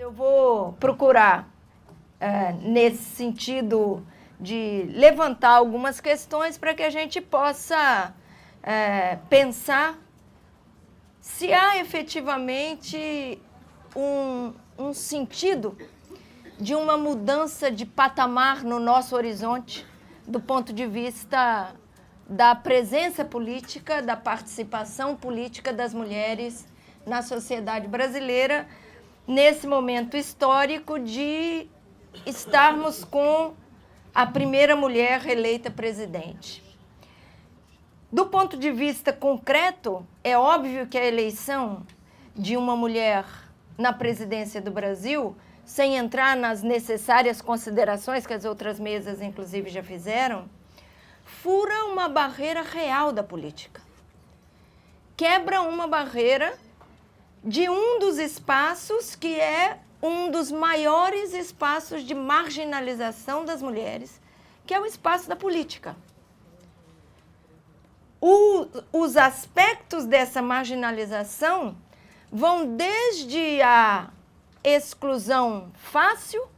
Eu vou procurar, nesse sentido, de levantar algumas questões para que a gente possa pensar se há efetivamente um sentido de uma mudança de patamar no nosso horizonte, do ponto de vista da presença política, da participação política das mulheres na sociedade brasileira, nesse momento histórico de estarmos com a primeira mulher eleita presidente. Do ponto de vista concreto, é óbvio que a eleição de uma mulher na presidência do Brasil, sem entrar nas necessárias considerações que as outras mesas, inclusive, já fizeram, fura uma barreira real da política. Quebra uma barreira de um dos espaços que é um dos maiores espaços de marginalização das mulheres, que é o espaço da política. Os aspectos dessa marginalização vão desde a exclusão fácil,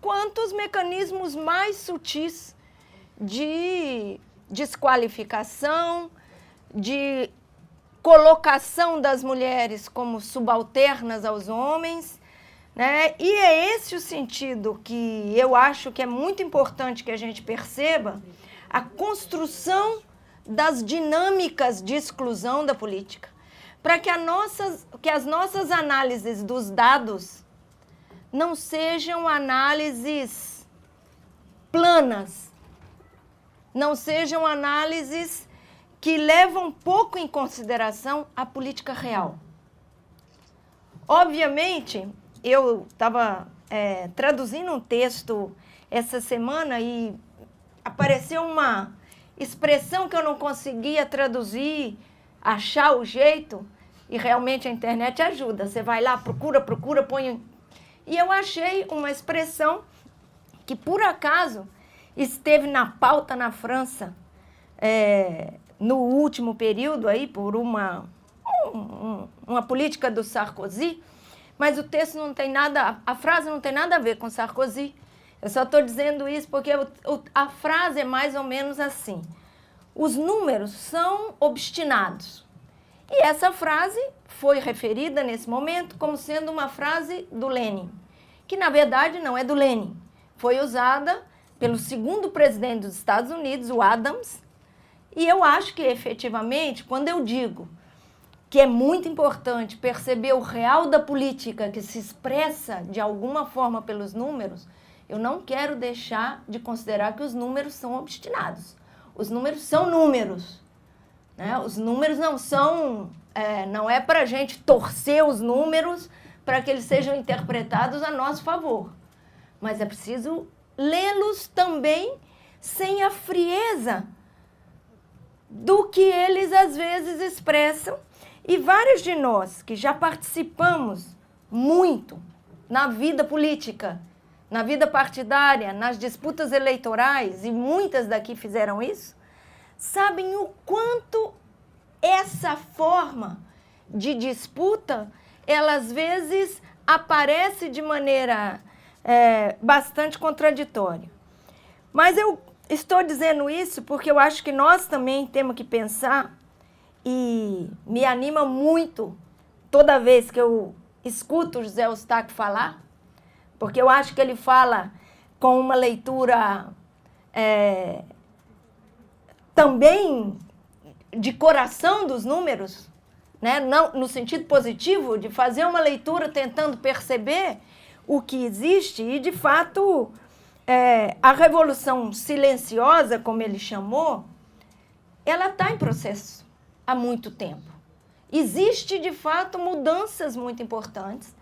quanto os mecanismos mais sutis de desqualificação, de colocação das mulheres como subalternas aos homens, né? E é esse o sentido que eu acho que é muito importante que a gente perceba, a construção das dinâmicas de exclusão da política, para que as nossas análises dos dados não sejam análises planas, não sejam análises que levam pouco em consideração a política real. Obviamente, eu estava traduzindo um texto essa semana e apareceu uma expressão que eu não conseguia traduzir, achar o jeito, e realmente a internet ajuda. Você vai lá, procura, põe... E eu achei uma expressão que, por acaso, esteve na pauta na França no último período, aí, por uma política do Sarkozy, mas o texto não tem nada, a frase não tem nada a ver com Sarkozy. Eu só estou dizendo isso porque a frase é mais ou menos assim: os números são obstinados. E essa frase foi referida nesse momento como sendo uma frase do Lenin, que na verdade não é do Lenin. Foi usada pelo segundo presidente dos Estados Unidos, o Adams, e eu acho que efetivamente, quando eu digo que é muito importante perceber o real da política que se expressa de alguma forma pelos números, eu não quero deixar de considerar que os números são obstinados. Os números são números, né? Os números não são, não é para a gente torcer os números para que eles sejam interpretados a nosso favor. Mas é preciso lê-los também sem a frieza do que eles às vezes expressam. E vários de nós que já participamos muito na vida política, na vida partidária, nas disputas eleitorais, e muitas daqui fizeram isso, sabem o quanto essa forma de disputa, ela às vezes aparece de maneira bastante contraditória. Mas eu estou dizendo isso porque eu acho que nós também temos que pensar, e me anima muito toda vez que eu escuto o José Eustáquio falar, porque eu acho que ele fala com uma leitura também de coração dos números, né? Não, no sentido positivo, de fazer uma leitura tentando perceber o que existe, e de fato a revolução silenciosa, como ele chamou, ela está em processo há muito tempo. Existe, de fato, mudanças muito importantes,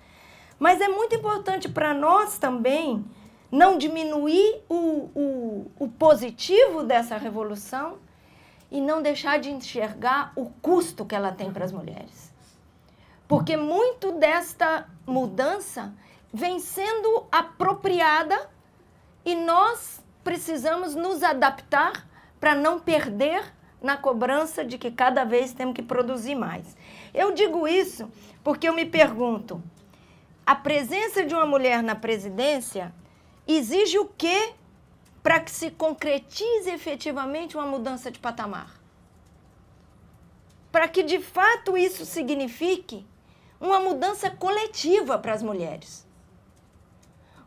mas é muito importante para nós também não diminuir o positivo dessa revolução e não deixar de enxergar o custo que ela tem para as mulheres. Porque muito desta mudança vem sendo apropriada e nós precisamos nos adaptar para não perder na cobrança de que cada vez temos que produzir mais. Eu digo isso porque eu me pergunto, A presença de uma mulher na presidência exige o quê para que se concretize efetivamente uma mudança de patamar? Para que, de fato, isso signifique uma mudança coletiva para as mulheres.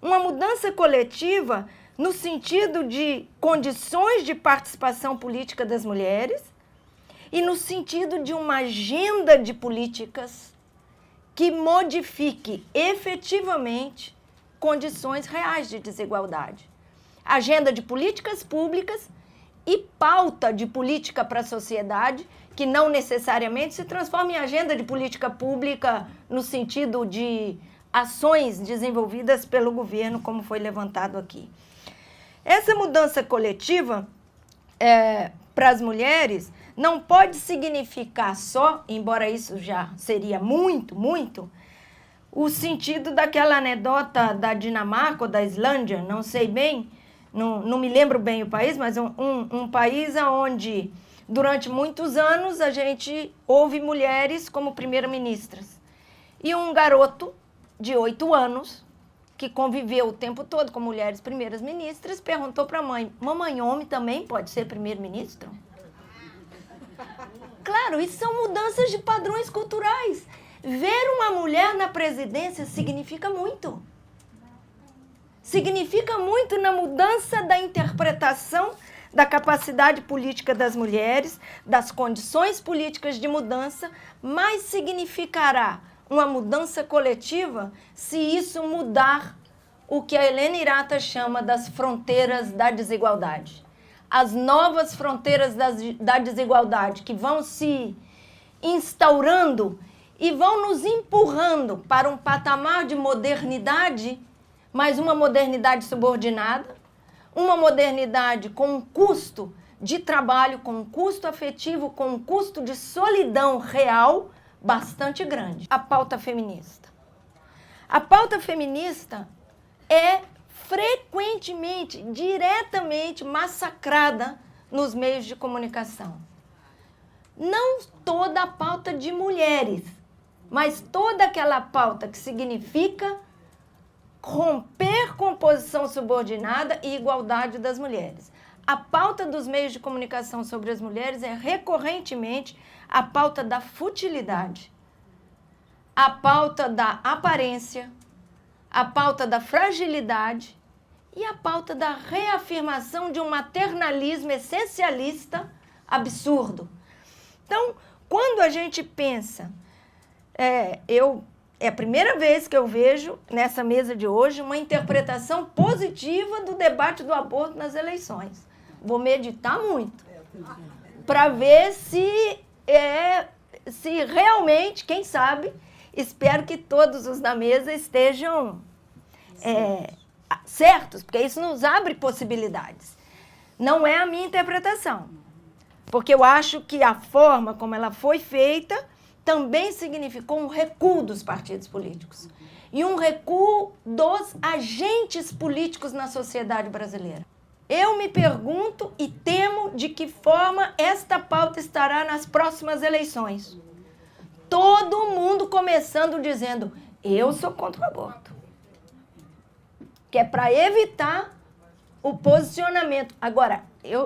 Uma mudança coletiva no sentido de condições de participação política das mulheres e no sentido de uma agenda de políticas que modifique efetivamente condições reais de desigualdade. Agenda de políticas públicas e pauta de política para a sociedade, que não necessariamente se transforma em agenda de política pública no sentido de ações desenvolvidas pelo governo, como foi levantado aqui. Essa mudança coletiva para as mulheres não pode significar só, embora isso já seria muito, o sentido daquela anedota da Dinamarca ou da Islândia, não sei bem, não me lembro bem o país, mas um país onde durante muitos anos a gente houve mulheres como primeira-ministras. E um garoto de 8 anos, que conviveu o tempo todo com mulheres primeiras-ministras, perguntou para a mãe: mamãe, homem também pode ser primeiro-ministro? Claro, isso são mudanças de padrões culturais. Ver uma mulher na presidência significa muito. Significa muito na mudança da interpretação da capacidade política das mulheres, das condições políticas de mudança, mas significará uma mudança coletiva se isso mudar o que a Helena Hirata chama das fronteiras da desigualdade. As novas fronteiras da desigualdade que vão se instaurando e vão nos empurrando para um patamar de modernidade, mas uma modernidade subordinada, uma modernidade com um custo de trabalho, com um custo afetivo, com um custo de solidão real bastante grande. A pauta feminista. A pauta feminista é frequentemente, diretamente massacrada nos meios de comunicação. Não toda a pauta de mulheres, mas toda aquela pauta que significa romper com posição subordinada e igualdade das mulheres. A pauta dos meios de comunicação sobre as mulheres é recorrentemente a pauta da futilidade, a pauta da aparência, a pauta da fragilidade e a pauta da reafirmação de um maternalismo essencialista absurdo. Então, quando a gente pensa, é a primeira vez que eu vejo nessa mesa de hoje uma interpretação positiva do debate do aborto nas eleições. Vou meditar muito para ver se realmente, quem sabe, espero que todos os da mesa estejam certos, porque isso nos abre possibilidades. Não é a minha interpretação, porque eu acho que a forma como ela foi feita também significou um recuo dos partidos políticos e um recuo dos agentes políticos na sociedade brasileira. Eu me pergunto e temo de que forma esta pauta estará nas próximas eleições. Todo mundo começando dizendo: eu sou contra o aborto. Que é para evitar o posicionamento. Agora,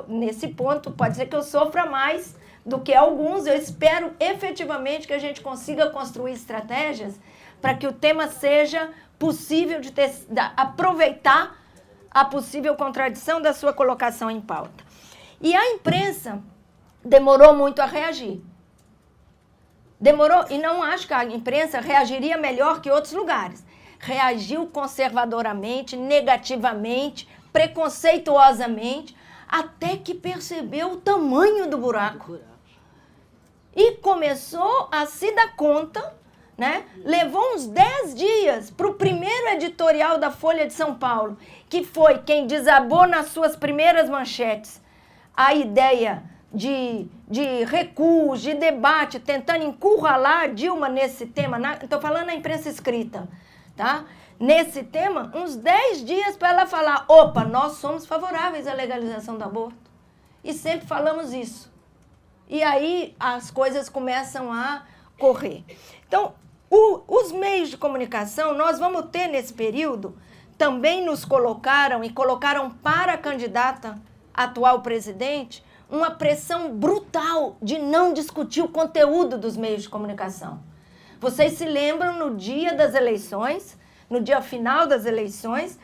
nesse ponto, pode ser que eu sofra mais do que alguns. Eu espero efetivamente que a gente consiga construir estratégias para que o tema seja possível de aproveitar a possível contradição da sua colocação em pauta. E a imprensa demorou muito a reagir. Demorou, e não acho que a imprensa reagiria melhor que outros lugares. Reagiu conservadoramente, negativamente, preconceituosamente, até que percebeu o tamanho do buraco. E começou a se dar conta, né? Levou uns 10 dias para o primeiro editorial da Folha de São Paulo, que foi quem desabou nas suas primeiras manchetes a ideia de recuos, de debate, tentando encurralar Dilma nesse tema. Estou falando na imprensa escrita, tá? Nesse tema, uns 10 dias para ela falar: opa, nós somos favoráveis à legalização do aborto. E sempre falamos isso. E aí as coisas começam a correr. Então, Os meios de comunicação, nós vamos ter nesse período, também nos colocaram e colocaram para a candidata atual presidente, uma pressão brutal de não discutir o conteúdo dos meios de comunicação. Vocês se lembram, no dia das eleições, no dia final das eleições,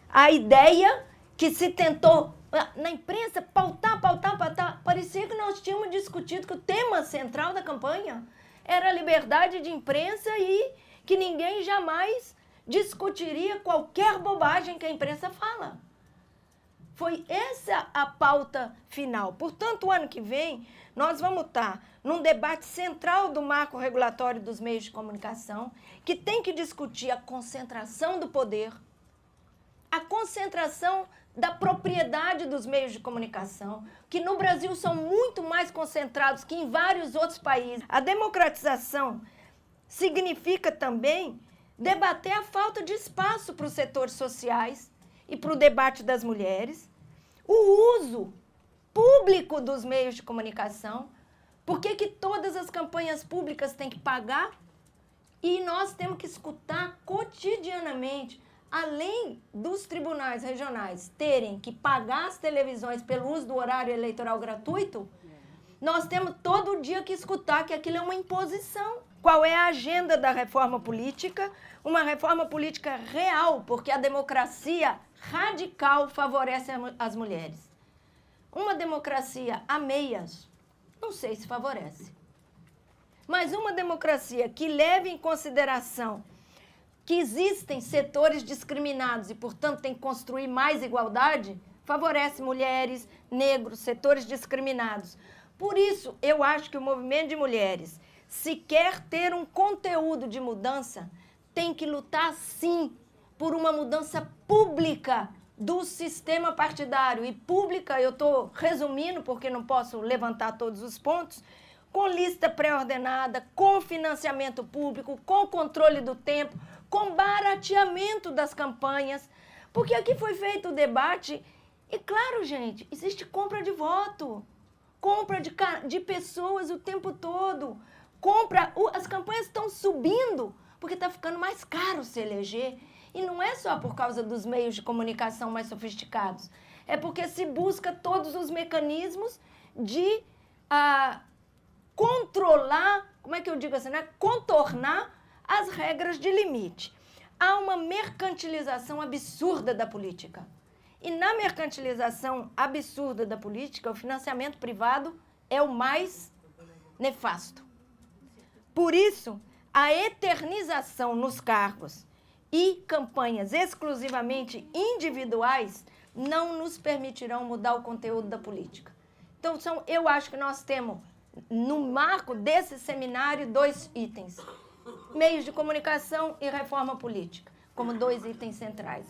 a ideia que se tentou na imprensa pautar, parecia que nós tínhamos discutido que o tema central da campanha era a liberdade de imprensa e que ninguém jamais discutiria qualquer bobagem que a imprensa fala. Foi essa a pauta final. Portanto, o ano que vem, nós vamos estar num debate central do marco regulatório dos meios de comunicação, que tem que discutir a concentração do poder, a concentração da propriedade dos meios de comunicação, que no Brasil são muito mais concentrados que em vários outros países. A democratização significa também debater a falta de espaço para os setores sociais e para o debate das mulheres, o uso público dos meios de comunicação, por que todas as campanhas públicas têm que pagar e nós temos que escutar cotidianamente, além dos tribunais regionais terem que pagar as televisões pelo uso do horário eleitoral gratuito, nós temos todo dia que escutar que aquilo é uma imposição. Qual é a agenda da reforma política? Uma reforma política real, porque a democracia radical favorece as mulheres. Uma democracia a meias, não sei se favorece. Mas uma democracia que leve em consideração que existem setores discriminados e, portanto, tem que construir mais igualdade, favorece mulheres, negros, setores discriminados. Por isso, eu acho que o movimento de mulheres, se quer ter um conteúdo de mudança, tem que lutar, sim, por uma mudança pública do sistema partidário. E pública, eu estou resumindo, porque não posso levantar todos os pontos, com lista pré-ordenada, com financiamento público, com controle do tempo, com barateamento das campanhas. Porque aqui foi feito o debate e, claro, gente, existe compra de voto, compra de pessoas o tempo todo. As campanhas estão subindo porque está ficando mais caro se eleger. E não é só por causa dos meios de comunicação mais sofisticados. É porque se busca todos os mecanismos de controlar, como é que eu digo assim, né? Contornar as regras de limite. Há uma mercantilização absurda da política. E na mercantilização absurda da política, o financiamento privado é o mais nefasto. Por isso, a eternização nos cargos e campanhas exclusivamente individuais não nos permitirão mudar o conteúdo da política. Então, eu acho que nós temos, no marco desse seminário, 2 itens. Meios de comunicação e reforma política, como 2 itens centrais.